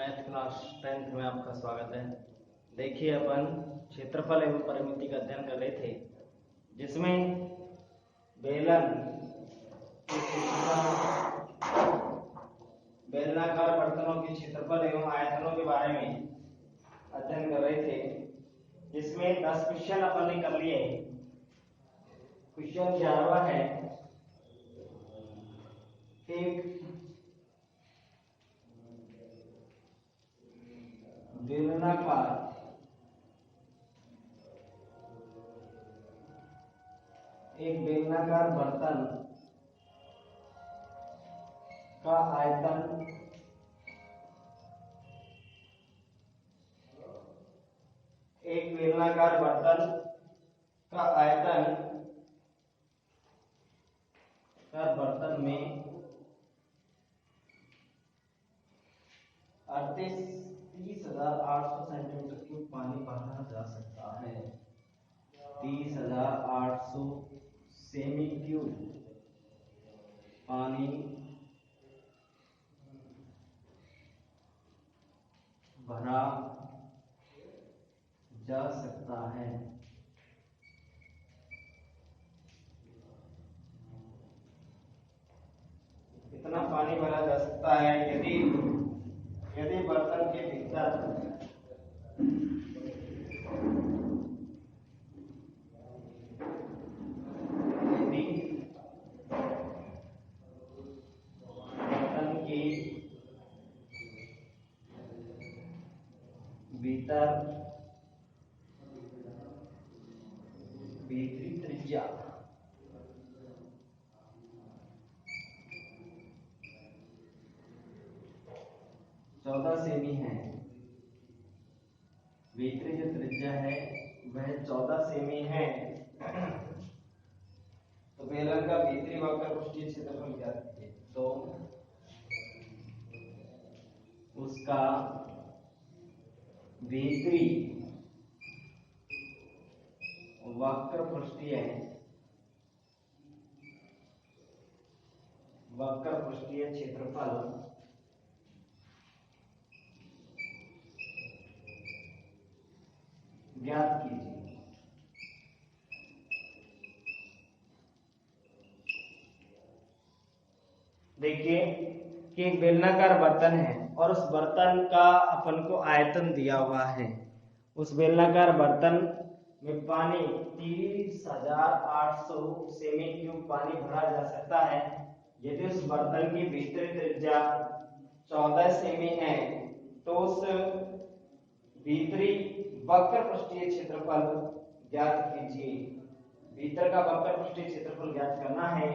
Math class 10th में आपका स्वागत है। देखिए, अपन क्षेत्रफल एवं परिमिति का अध्ययन कर रहे थे, जिसमें बेलन के क्षेत्रफल, बेलनाकार बर्तनों के क्षेत्रफल एवं आयतनों के बारे में अध्ययन कर रहे थे, जिसमें 10 क्वेश्चन अपन ने कर लिए। क्वेश्चन 11वां है, एक बेलनाकार बर्तन का आयतन एक बेलनाकार बर्तन का आयतन बर्तन में 30,800 सेंटीमीटर क्यूब पानी भरा जा सकता है। 30,800 सेमी क्यूब पानी भरा जा सकता है। इतना पानी भरा जा सकता है यदि बर्तन के भीतर भीतरी त्रिज्या 14 सेमी है। भीतरी जो त्रिज्या है वह 14 सेमी है। तो बेलन का भीतरी वक्र पृष्ठीय क्षेत्रफल क्या है? तो उसका भीतरी वक्र पृष्ठीय क्षेत्रफल ज्ञात कीजिए। देखिए कि एक बेलनाकार बर्तन है और उस बर्तन का अपन को आयतन दिया हुआ है। उस बेलनाकार बर्तन में पानी 30,800 सेमी क्यूब पानी भरा जा सकता है। यदि उस बर्तन की भीतरी त्रिज्या 14 सेमी है तो उस भीतरी वक्र पृष्ठीय क्षेत्रफल ज्ञात कीजिए। भीतर का वक्र पृष्ठीय क्षेत्रफल ज्ञात करना है।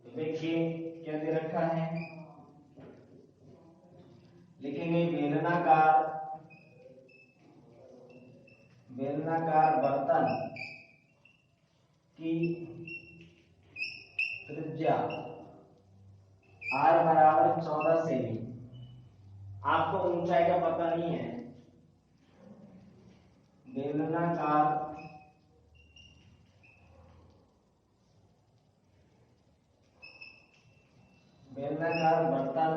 तो देखिए क्या दे रखा है, लिखेंगे बेलनाकार बर्तन की त्रिज्या r बराबर 14 सेमी। आपको ऊंचाई का पता नहीं है। बेलनाकार बर्तन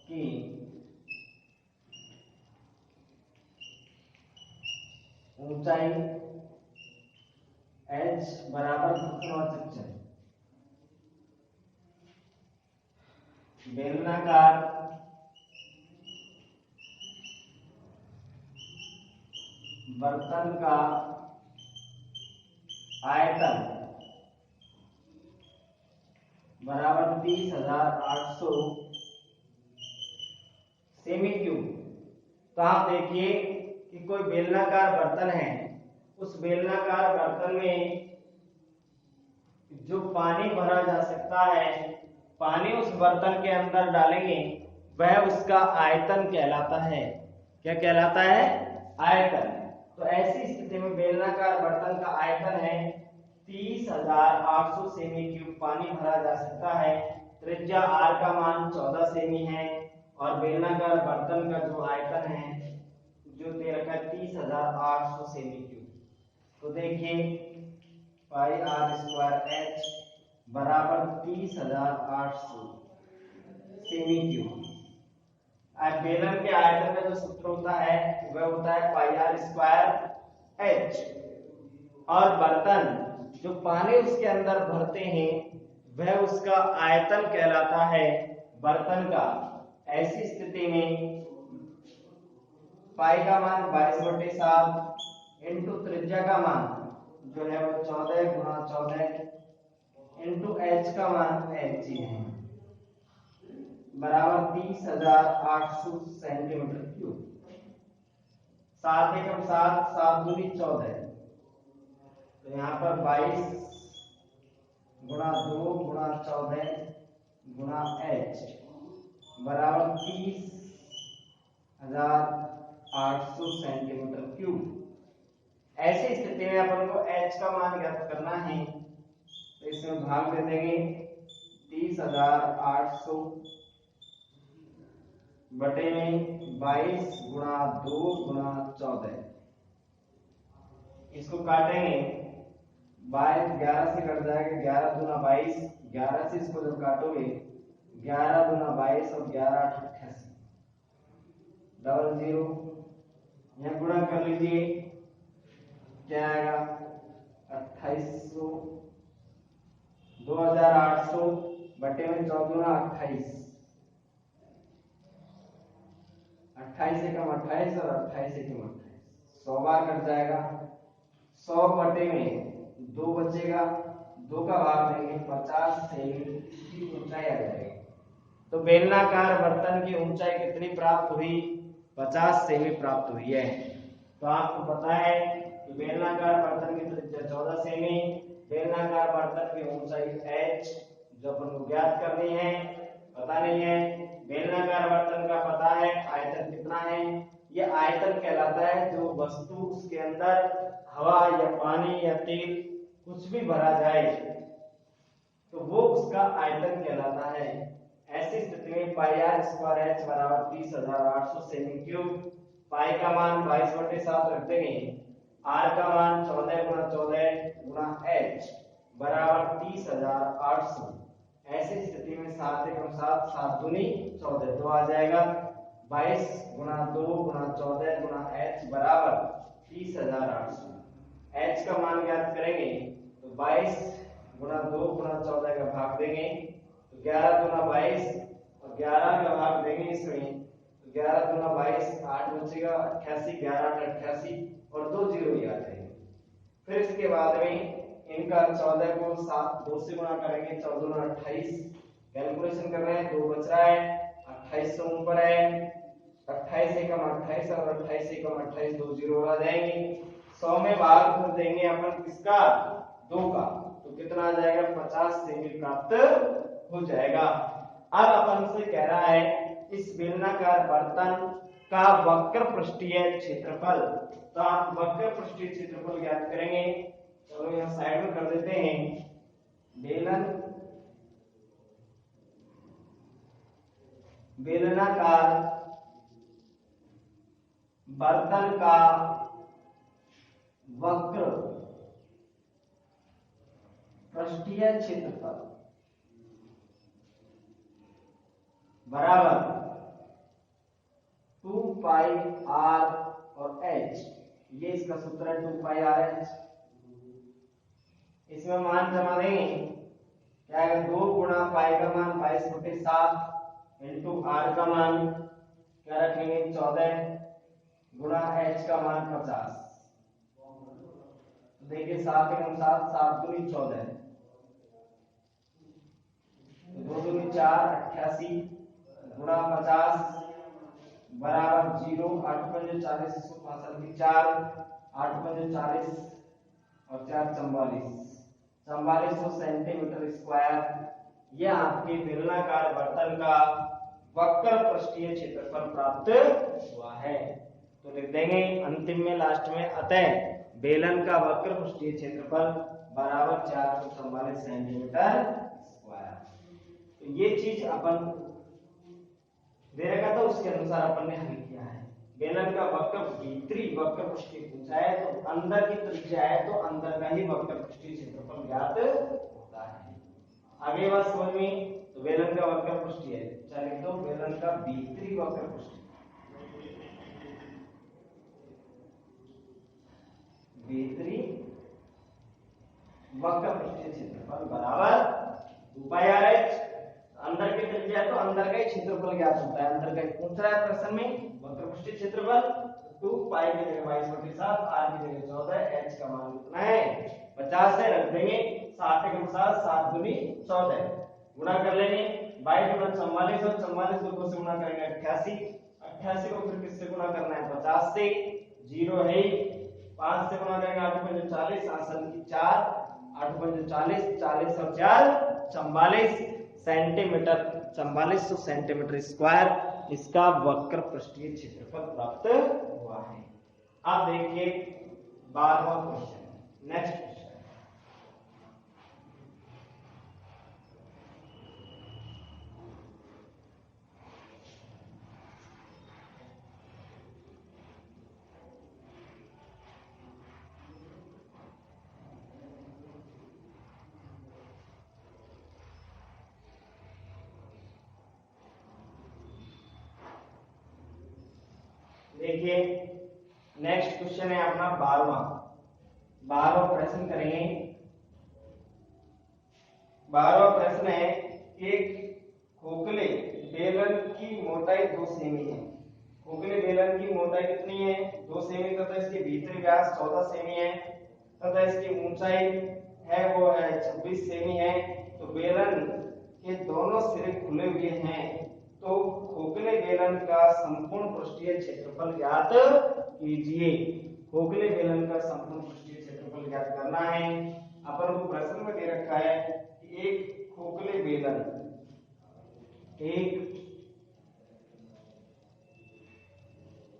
की ऊंचाई h बराबर गुरुत्वाकर्षण है। बेलनाकार बर्तन का आयतन बराबर 30,800 सेमी क्यूब। तो आप देखिए कि कोई बेलनाकार बर्तन है, उस बेलनाकार बर्तन में जो पानी भरा जा सकता है, पानी उस बर्तन के अंदर डालेंगे वह उसका आयतन कहलाता है। क्या कहलाता है? आयतन। तो ऐसी स्थिति में बेलनाकार बर्तन का आयतन है 30,800 सेमी क्यूब पानी भरा जा सकता है। त्रिज्या r का मान 14 सेमी है और बेलनाकार बर्तन का जो आयतन है जो दे रखा है 30,800 सेमी क्यूब। तो देखिए पाई r स्क्वायर h बराबर 30,800 सेमी क्यूब। बेलन के आयतन का जो सूत्र होता है वह होता है पाई आर स्क्वायर एच। और बर्तन जो पानी उसके अंदर भरते हैं वह उसका आयतन कहलाता है बर्तन का। ऐसी स्थिति में पाई का मान 22/7 इंटू त्रिज्या का मान जो है वो 14 गुणा 14 इंटू एच का मान एच ही है बराबर 30,800 सेंटीमीटर क्यूब। 7 एकम 7, 7 दूनी 14, तो यहाँ पर 22 गुणा 2 गुणा 14 गुणा एच बराबर 30,800 सेंटीमीटर क्यूब। ऐसी स्थिति में अपन को एच का मान ज्ञात करना है, तो इसमें भाग दे देंगे 30,800 बटे में 22 गुणा 2 गुणा 14। इसको काटेंगे, 22 11 से कट जाएगा, 11 दूना 22, 11 से इसको जब काटोगे 11 दूना 22 और 11 8 88, डबल 0 यहाँ गुणा कर लीजिए, क्या आएगा 2800 2800 बटे में 14 दूना 28, 28 एकम 28 और 28 एकम 28, 100 बार कट जाएगा। 100 बटे में 2 बचेगा, 2 का भाग देंगे 50 सेमी की ऊंचाई आ जाएगी। तो बेलनाकार बर्तन की ऊंचाई कितनी प्राप्त हुई? 50 सेमी प्राप्त हुई है। तो आपको पता है कि बेलनाकार बर्तन की त्रिज्या 14 सेमी, बेलनाकार बर्तन की ऊंचाई h जो अपन को ज्ञात करनी है, पता नहीं है। बेलनाकार बर्तन का पता है, आयतन कितना है? यह आयतन कहलाता है जो वस्तु उसके अंदर हवा या पानी या तेल कुछ भी भरा जाए तो वो उसका आयतन कहलाता है। ऐसी स्थिति में पाई आर स्क्वायर एच बराबर 30,800 सेमी क्यूब। पाई का मान 22/7 रख देंगे, आर का मान 14 गुणा 14 गुणा एच बराबर 30,800। ऐसी स्थिति में 7 एकम 7, 7 दूनी 14, 2 आ जाएगा। 22 गुणा 2 गुणा 14 गुणा एच बराबर 30,800। एच का मान ज्ञात करेंगे तो 22 गुणा 2 गुणा 14 का भाग देंगे तो 11 दूना 22 और 11 का भाग देंगे इसमें तो 11 दूना 22, 8 बचेगा 88, 11 8 88 और 2 जीरो ही आ जाएंगे। फिर इसके बाद में इनका 14 को 2 से गुणा करेंगे, 14 दूना 28, कैलकुलेशन कर रहे हैं, 2 बच रहा है, 28 से ऊपर है, 28 एकम 28 और 28 एकम 28, 2 जीरो आ जाएंगे। 100 में भाग कर देंगे अपन किसका? 2 का, तो कितना आ जाएगा? 50 सेमी प्राप्त हो जाएगा। अब अपन से कह रहा है इस बेलनाकार बर्तन का वक्र पृष्ठीय क्षेत्रफल। तो आप वक्र पृष्ठीय क्षेत्रफल ज्ञात करेंगे। चलो यहाँ साइड में कर देते हैं। बेलनाकार बर्तन का वक्र पृष्ठीय क्षेत्रफल बराबर 2 पाई आर और एच, ये इसका सूत्र है 2 पाई आर एच। इसमें मान जमा देंगे, क्या है? 2 गुणा पाई का मान 22/7 इंटू आर का मान क्या रखेंगे? 14 गुणा एच का मान 50। तो देखिए 7 एकम 7, 7 दूनी 14, 2 दूनी 4, 88 गुणा 50 बराबर 0, 8 पंजे 40, 165 की 4, 8 पंजे 40 और 4 44, 4400 सेंटीमीटर स्क्वायर। यह आपके बेलनाकार बर्तन का वक्र पृष्ठीय क्षेत्रफल प्राप्त हुआ है। तो लिख देंगे अंतिम में, लास्ट में, अतः बेलन का वक्र पृष्ठीय क्षेत्रफल बराबर 444 सेंटीमीटर स्क्वायर। तो ये चीज अपन दे रखा था, उसके अनुसार अपन ने हल किया है। बेलन का वक्र भीतरी वक्र पृष्ठीय पूछा है तो अंदर की त्रिज्या है तो अंदर का ही वक्र पृष्ठीय क्षेत्रफल ज्ञात होता है। आगे बात समझ में? तो बेलन का वक्र पृष्ठ है, चलिए तो बेलन का भीतरी वक्र पृष्ठ, भीतरी वक्र पृष्ठीय क्षेत्रफल बराबर 2πr(h). अंदर की त्रिज्या तो अंदर का ही क्षेत्रफल ज्ञात होता है, अंदर का ही पूछ रहा है प्रश्न में वक्र पृष्ठीय क्षेत्रफल। 2π की जगह 22/7, r की जगह 14, h का मान कितना है 50 है, रख देंगे 60 के अनुसार 7 दूनी 14 गुणा कर लेंगे 22 गुणा 44 और 44 को 2 से गुणा करेंगे 88, 88 को फिर किससे गुणा करना है 50 से, 0 है 5 से गुणा करेंगे 8 पंजे 40, आसन की 4, 8 पंजे 40, 40 और 4 44 सेंटीमीटर, 4400 सेंटीमीटर स्क्वायर इसका वक्र पृष्ठीय क्षेत्रफल प्राप्त हुआ है। अब देखिए 12वां क्वेश्चन, नेक्स्ट क्वेश्चन। देखिए नेक्स्ट क्वेश्चन है अपना 12वां प्रश्न करेंगे। 12वां प्रश्न है एक खोखले बेलन की मोटाई 2 सेमी है। खोखले बेलन की मोटाई कितनी है 2 सेमी तथा इसके भीतरी व्यास 14 सेमी है तथा इसकी ऊंचाई है वो है 26 सेमी है। तो बेलन के दोनों सिरे खुले हुए हैं, तो खोखले बेलन का संपूर्ण पृष्ठीय क्षेत्रफल ज्ञात कीजिए। खोखले बेलन का संपूर्ण पृष्ठीय क्षेत्रफल ज्ञात करना है। अपन को प्रश्न में दे रखा है कि एक खोखले बेलन, एक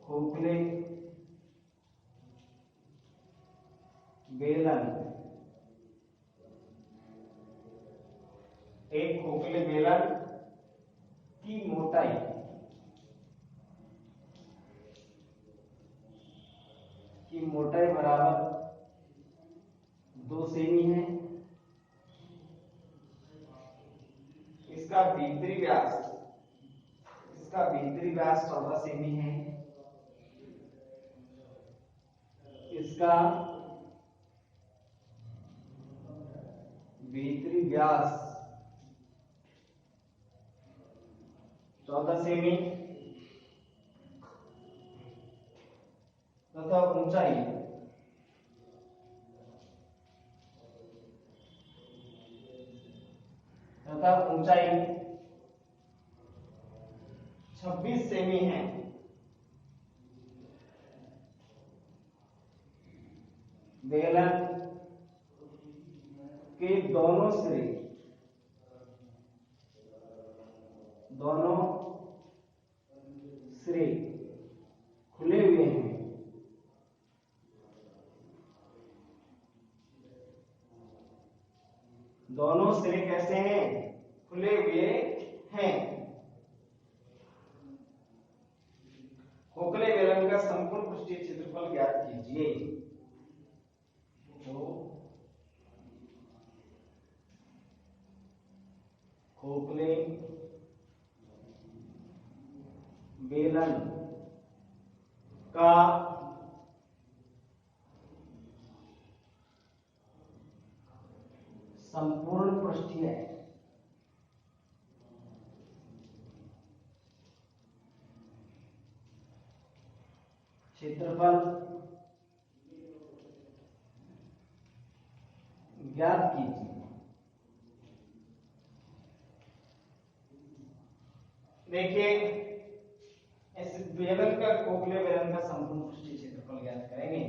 खोखले बेलन, एक खोखले बेलन की मोटाई बराबर 2 सेमी है। इसका भीतरी व्यास 14 सेमी है। इसका भीतरी व्यास 14 सेमी तथा ऊंचाई 26 सेमी है। बेलन के दोनों सिरे खुले हुए हैं। दोनों सिरे कैसे हैं खुले हुए हैं। खोखले बेलन का संपूर्ण पृष्ठीय क्षेत्रफल ज्ञात कीजिए। तो खोखले बेलन का संपूर्ण पृष्ठीय क्षेत्रफल ज्ञात कीजिए। देखिए इस बेलन का खोखले बेलन का संपूर्ण पृष्ठीय क्षेत्रफल ज्ञात करेंगे।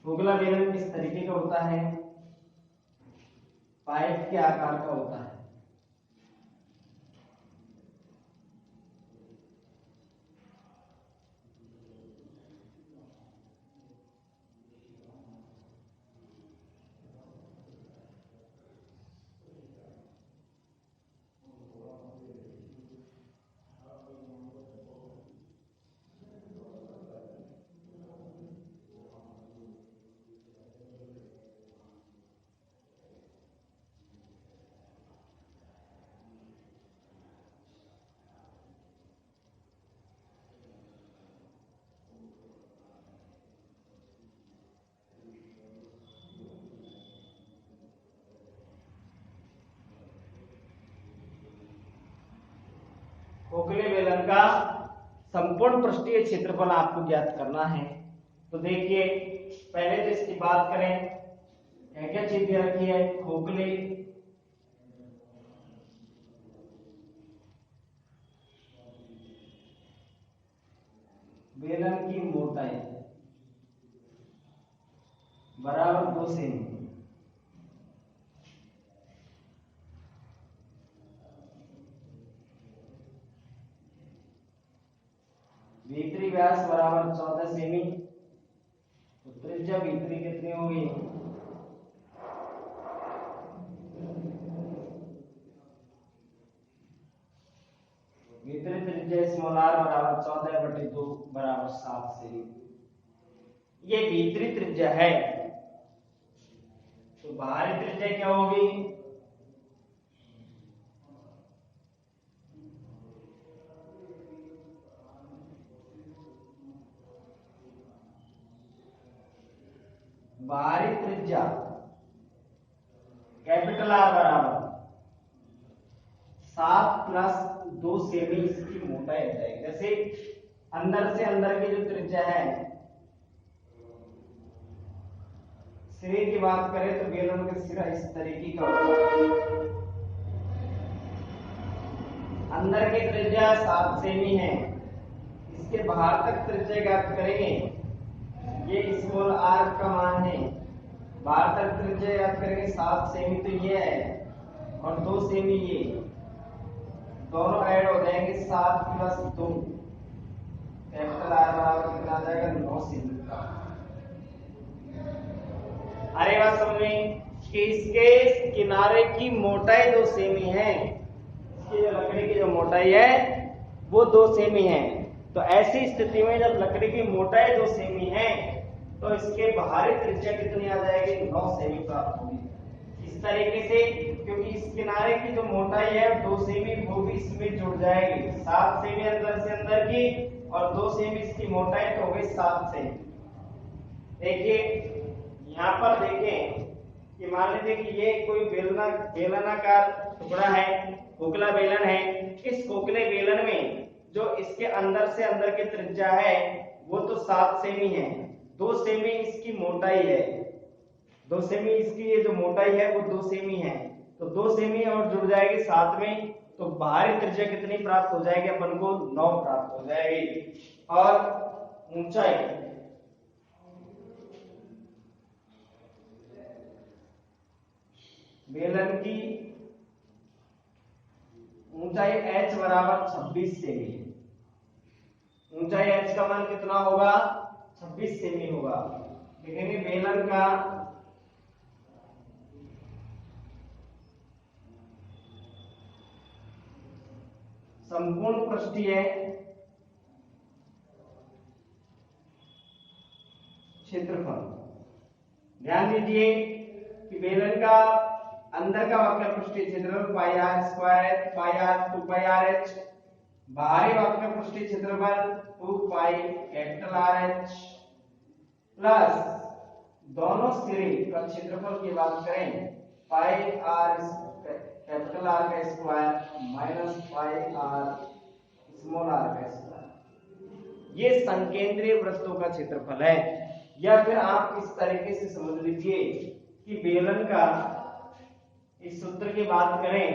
खोखला बेलन किस तरीके का होता है, पाइप के आकार का होता है। संपूर्ण पृष्ठीय क्षेत्रफल आपको ज्ञात करना है। तो देखिए पहले तो इसकी बात करें, क्या चीज दे रखी है, खोखले बेलन की मोटाई बराबर 2 सेमी। भीतरी व्यास बराबर 14 सेमी। तो त्रिज्या भीतरी कितनी होगी, भीतरी त्रिज्या स्मॉल r बराबर 14/2 बराबर 7 सेमी। ये भीतरी त्रिज्या है। तो बाहरी त्रिज्या क्या होगी, बाहरी त्रिज्या कैपिटल R बराबर 7 + 2 सेमी इसकी मोटाई हो जाएगी। जैसे अंदर से अंदर की जो त्रिज्या है, सिरे की बात करें तो बेलन का सिरा इस तरीके का होगा, अंदर की त्रिज्या 7 सेमी है, इसके बाहर तक त्रिज्या ज्ञात करेंगे, ये स्मॉल r का मान है, बाहर तक त्रिज्या ज्ञात करेंगे 7 सेमी, तो ये है और 2 सेमी ये, दोनों ऐड हो जाएंगे 7 + 2, कैपिटल R बराबर कितना आ जाएगा, 9 सेमी का। अरे बात समझ में कि इसके किनारे की मोटाई 2 सेमी है, इसकी जो लकड़ी की जो मोटाई है वो 2 सेमी है। तो ऐसी स्थिति में जब लकड़ी की मोटाई 2 सेमी है तो इसके बाहरी त्रिज्या कितनी आ जाएगी, 9 सेमी प्राप्त होगी। इस तरीके से क्योंकि इस किनारे की जो मोटाई है 2 सेमी, वो भी इसमें जुड़ जाएगी, 7 सेमी अंदर से अंदर की और 2 सेमी इसकी मोटाई, तो हो गई 7 सेमी। देखिए यहाँ पर देखें कि मान लीजिए कि ये कोई बेलनाकार टुकड़ा है, खोखला बेलन है। इस खोखले बेलन में जो इसके अंदर से अंदर की त्रिज्या है वो तो 7 सेमी है, 2 सेमी इसकी मोटाई है, 2 सेमी इसकी ये जो मोटाई है वो 2 सेमी है, तो 2 सेमी और जुड़ जाएगी 7 में, तो बाहरी त्रिज्या कितनी प्राप्त हो जाएगी, अपन को 9 प्राप्त हो जाएगी। और ऊंचाई बेलन की ऊंचाई h बराबर 26 सेमी, ऊंचाई h का मान कितना होगा, 26 सेमी होगा। देखेंगे बेलन का संपूर्ण पृष्ठीय क्षेत्रफल, ध्यान दीजिए कि बेलन का अंदर का वक्र पृष्ठीय क्षेत्रफल पाई r स्क्वायर h, पाई r 2 पाई r h, बाहरी वक्र पृष्ठीय क्षेत्रफल 2 pi capital R h plus दोनों सिरे का क्षेत्रफल की बात करें पाई r कैपिटल R का square minus pi r small r का स्क्वायर। ये संकेंद्रीय वृत्तों का क्षेत्रफल है। या फिर आप इस तरीके से समझ लीजिए कि बेलन का इस सूत्र की बात करें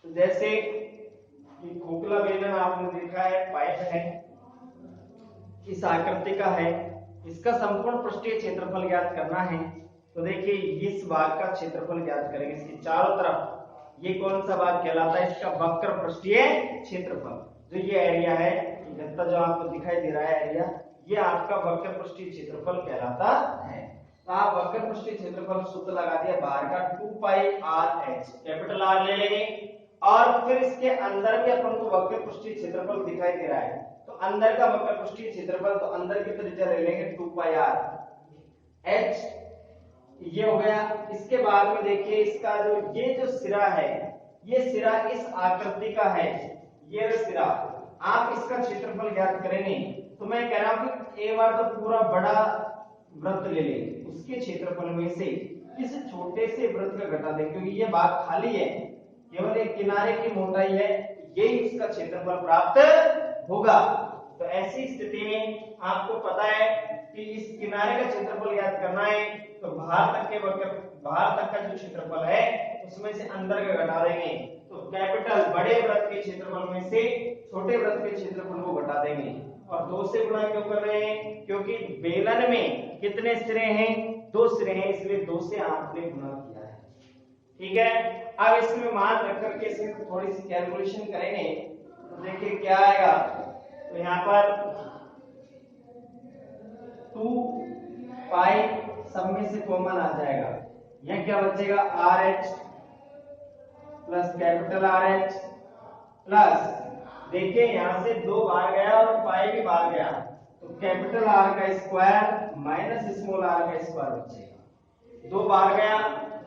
तो जैसे कि खोखला बेलन आपने देखा है, पाइप है, इस आकृति का है, इसका संपूर्ण पृष्ठीय क्षेत्रफल ज्ञात करना है। तो देखिए इस भाग का क्षेत्रफल ज्ञात करेंगे, इसके चारों तरफ ये कौन सा भाग कहलाता है, इसका वक्र पृष्ठीय क्षेत्रफल। जो ये एरिया है, गत्ता जो आपको दिखाई दे रहा है एरिया, ये आपका वक्र पृष्ठीय क्षेत्रफल कहलाता है। तो आप वक्र पृष्ठीय क्षेत्रफल सूत्र लगा दिया, बाहर का 2 पाई r h, कैपिटल R ले लेंगे और फिर इसके अंदर भी अपन को वक्र पृष्ठीय क्षेत्रफल दिखाई दे रहा है, तो अंदर का वक्र पृष्ठीय क्षेत्रफल, तो अंदर की त्रिज्या ले लेंगे 2 पाई r h, ये हो गया। इसके बाद में देखिए इसका जो सिरा है, ये सिरा इस आकृति का है, ये सिरा, आप इसका क्षेत्रफल ज्ञात करेंगे। तो मैं कह रहा हूं कि एक बार तो पूरा बड़ा वृत्त ले लें, उसके क्षेत्रफल में से इस छोटे से वृत्त का घटा दें, क्योंकि ये भाग खाली है, केवल एक किनारे की मोटाई है, यही उसका क्षेत्रफल प्राप्त होगा। तो ऐसी स्थिति में आपको पता है कि इस किनारे का क्षेत्रफल ज्ञात करना है, तो बाहर तक का जो क्षेत्रफल है उसमें से अंदर का घटा देंगे। तो कैपिटल बड़े वृत्त के क्षेत्रफल में से छोटे वृत्त के क्षेत्रफल को घटा देंगे। और 2 से गुणा क्यों कर रहे हैं? क्योंकि बेलन में कितने सिरे हैं? 2 सिरे हैं, इसलिए 2 से आपने गुणा किया है। ठीक है, अब इसमें मान रख करके इसमें थोड़ी सी कैलकुलेशन करेंगे तो देखिए क्या आएगा। तो यहाँ पर 2 पाई सब में से कॉमन आ जाएगा, यह क्या बचेगा? RH plus capital RH plus, देखिए यहां से 2 बाहर गया और पाई भी बाहर गया, तो कैपिटल R का स्क्वायर माइनस स्मॉल r का स्क्वायर बचेगा। 2 बाहर गया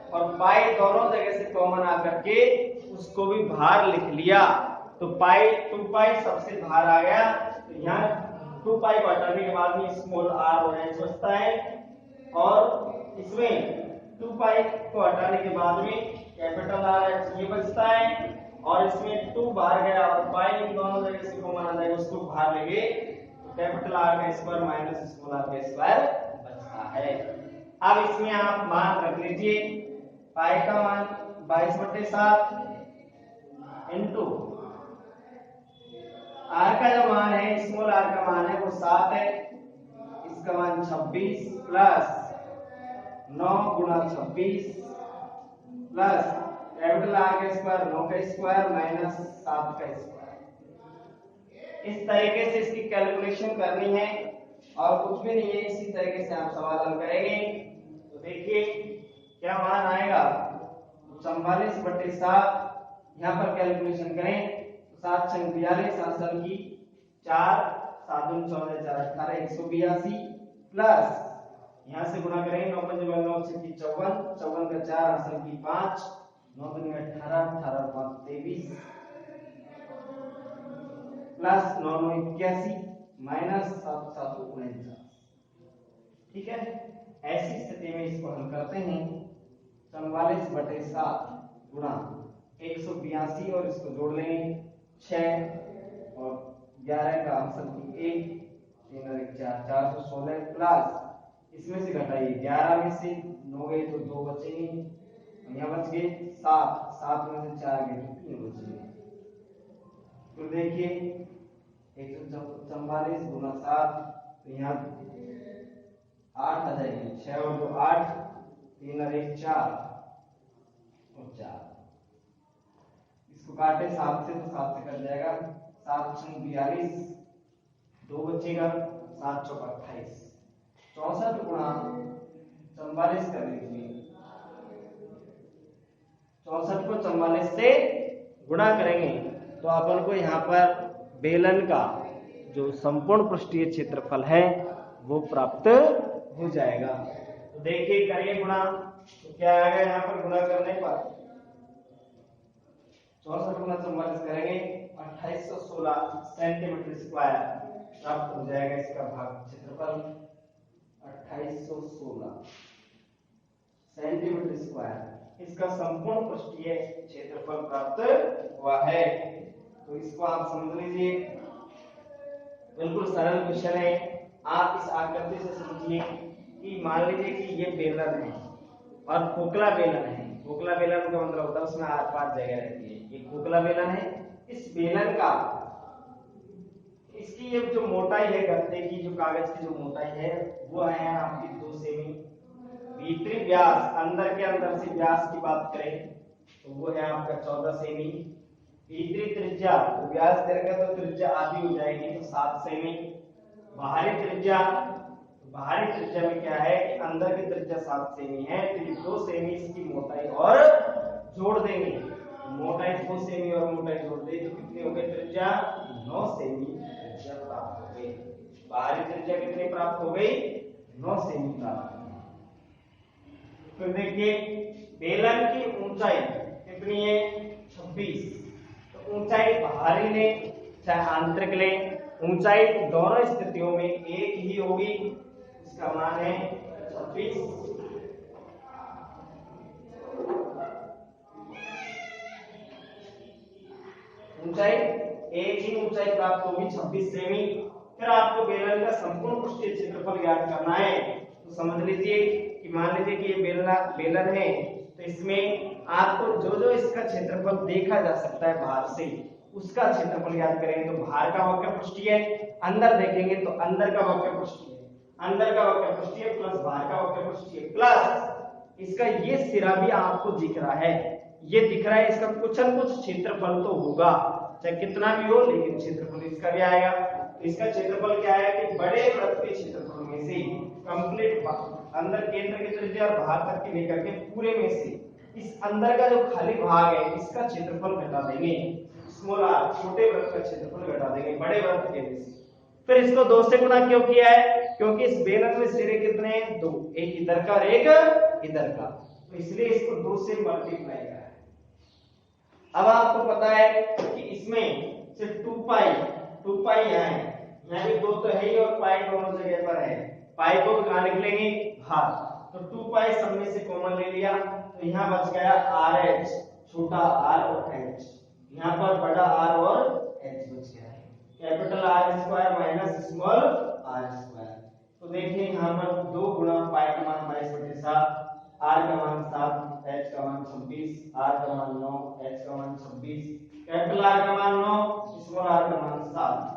और पाई दोनों जगह से कॉमन आकर के उसको भी बाहर लिख लिया, तो पाई 2 पाई सबसे बाहर आ गया। तो यहाँ 2 पाई को हटाने के बाद में स्मॉल r और h बचता है, और इसमें 2 पाई को हटाने के बाद में कैपिटल R H ये बचता है, और इसमें 2 बाहर गया और पाई इन दोनों जगह से कॉमन आ जाएगा, उसको बाहर लेंगे तो कैपिटल R का स्क्वायर माइनस स्मॉल r का स्क्वायर बचता है। अब इसमें आप मान रख लीजिए, पाई का मान 22/7 इनटू r का जो मान है, स्मॉल r का मान है वो 7 है, इसका मान 26 प्लस 9 गुणा 26 प्लस कैपिटल R का स्क्वायर 9 का स्क्वायर माइनस 7 का स्क्वायर। इस तरीके से इसकी कैलकुलेशन करनी है और कुछ भी नहीं है, इसी तरीके से आप सवाल हल करेंगे। तो देखिए क्या मान आएगा, 44/7, यहाँ पर कैलकुलेशन करें तो 7 छंग 42, 7 की 4, 7 दूनी 14, 4 18, 182 प्लस यहाँ से गुणा करेंगे 9 पंजे 9 6 की 54, 54 का 4 8 की 5, 9 दूनी 18, 18 5 23 प्लस 9 9 81 माइनस 7 7 49। ठीक है, ऐसी स्थिति में इसको हम करते हैं 44/7 गुणा 182 और इसको जोड़ लेंगे 6 और 11 का आंसर की 1, 3 और 1 4, 416 प्लस इसमें से घटाइए 11 में से 9 गए तो 2 बचेंगे, यहाँ बच गए 7, 7 में से 4 गए तो 3 बचेंगे। तो देखिए 144 गुना 7, तो यहाँ 8 आ जाएगी, 6 और 2 8, 3 और 1 4 और 4, इसको काटे 7 से तो 7 से कट जाएगा, 7 छंग 42, 2 बचेगा, 7 चौक 28, 64 गुणा 44 कर लीजिए, 64 को 44 से गुणा करेंगे तो अपन को यहाँ पर बेलन का जो संपूर्ण पृष्ठीय क्षेत्रफल है वो प्राप्त हो जाएगा। तो देखिए करिए गुणा, तो क्या आएगा यहाँ पर गुणा करने पर 64 गुना 44 करेंगे 2816 सेंटीमीटर स्क्वायर प्राप्त हो जाएगा। इसका भाग क्षेत्रफल 2816 सेंटीमीटर स्क्वायर इसका संपूर्ण पृष्ठीय क्षेत्रफल प्राप्त हुआ है। तो इसको आप समझ लीजिए, बिल्कुल सरल क्वेश्चन है। आप इस आकृति से समझिए कि मान लीजिए कि ये बेलन है और खोखला बेलन है। खोखला बेलन का मतलब होता है उसमें आर पार जगह रहती है। ये खोखला बेलन है। इस बेलन का इसकी ये जो मोटाई है, गत्ते की जो कागज की जो मोटाई है वो है आपकी 2 सेमी। भीतरी व्यास अंदर के अंदर से व्यास की बात करें तो वो है आपका 14 सेमी। भीतरी त्रिज्या तो व्यास देगा तो त्रिज्या आधी हो जाएगी तो 7 सेमी। बाहरी त्रिज्या में क्या है कि अंदर की त्रिज्या 7 सेमी है, तो ये 2 सेमी इसकी मोटाई और जोड़ देंगे। मोटाई 2 सेमी और मोटाई जोड़ दें तो कितनी हो गई त्रिज्या? 9 सेमी त्रिज्या प्राप्त हो गई। बाहरी त्रिज्या कितनी प्राप्त हो गई? 9 सेमी प्राप्त हो गई। तो देखिए बेलन की ऊंचाई कितनी है? 26। तो ऊंचाई बाहरी ले चाहे आंतरिक ले, ऊंचाई दोनों स्थितियों में एक ही होगी। इसका मान है 26। ऊंचाई एक ही ऊंचाई प्राप्त होगी 26 सेमी। फिर आपको बेलन का संपूर्ण पृष्ठीय क्षेत्रफल ज्ञात करना है। तो समझ लीजिए कि मान लीजिए कि ये बेलन है, तो इसमें आपको जो जो इसका क्षेत्रफल देखा जा सकता है बाहर से उसका क्षेत्रफल ज्ञात करेंगे। तो बाहर का वक्र पृष्ठीय, अंदर देखेंगे तो अंदर का वक्र पृष्ठीय, अंदर का वक्र पृष्ठीय प्लस बाहर का वक्र पृष्ठीय प्लस इसका ये सिरा भी आपको दिख रहा है, ये दिख रहा है, इसका कुछ न कुछ क्षेत्रफल तो होगा, चाहे कितना भी हो, लेकिन क्षेत्रफल इसका भी आएगा। तो इसका क्षेत्रफल क्या है कि बड़े वृत्त के क्षेत्रफल में से कंप्लीट अंदर केंद्र की त्रिज्या और बाहर तक के लेकर के पूरे में से इस अंदर का जो खाली भाग है इसका क्षेत्रफल घटा देंगे। स्मॉल आर छोटे वृत्त का क्षेत्रफल घटा देंगे बड़े वृत्त के में से। फिर इसको 2 से गुणा क्यों किया है? क्योंकि इस बेलन में सिरे कितने हैं? 2, एक इधर का और एक इधर का, तो इसलिए इसको 2 से मल्टीप्लाई करा है। अब आपको पता है कि इसमें सिर्फ 2 पाई यहाँ है, यहाँ भी 2 तो है ही और पाई दोनों जगह पर है। पाई को कहाँ निकलेंगे? बाहर, तो 2 पाई सब में से कॉमन ले लिया, तो यहाँ बच गया RH, छोटा r और h, यहाँ पर बड़ा R और h बच गया है। Capital R square minus small r square. तो देखिए यहाँ पर 2 गुणा पाई का मान 22/7, r का मान 7, h का मान 26, r का मान 9, h का मान 26, कैपिटल R का मान 9, स्मॉल r का मान 7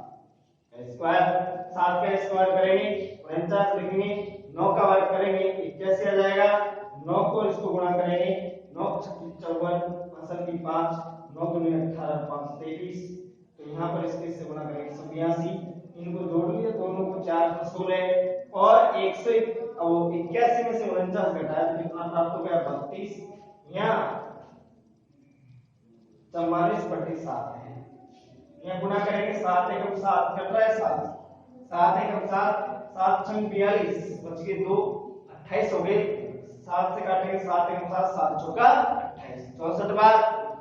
स्क्वायर। 7 का स्क्वायर करेंगे 49 लिखेंगे, 9 का वर्ग करेंगे 81 आ जाएगा, 9 को इसको गुणा करेंगे 9 54 5 की 5, 9 दूनी 18 5 23, तो यहाँ पर इसके से गुणा करेंगे 182, इनको जोड़ लिया, दोनों को 4 + 16 और 181 में से 49 घटाया तो कितना प्राप्त हो गया? 32। यहाँ 44/7 है, यहाँ गुणा करेंगे 7 एकम 7 कट रहा है 7, 7 एकम 7, 7 छंग 42 बच गए 2, 28 हो गए। 7 से काटेंगे 7 एकम 7, 7 चौका 28, 64 बार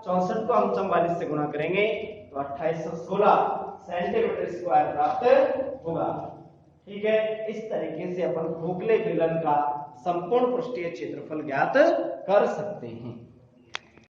64 को हम 44 से गुणा करेंगे तो 2816 सेंटीमीटर स्क्वायर प्राप्त होगा। ठीक है, इस तरीके से अपन खोखले बेलन का संपूर्ण पृष्ठीय क्षेत्रफल ज्ञात कर सकते हैं।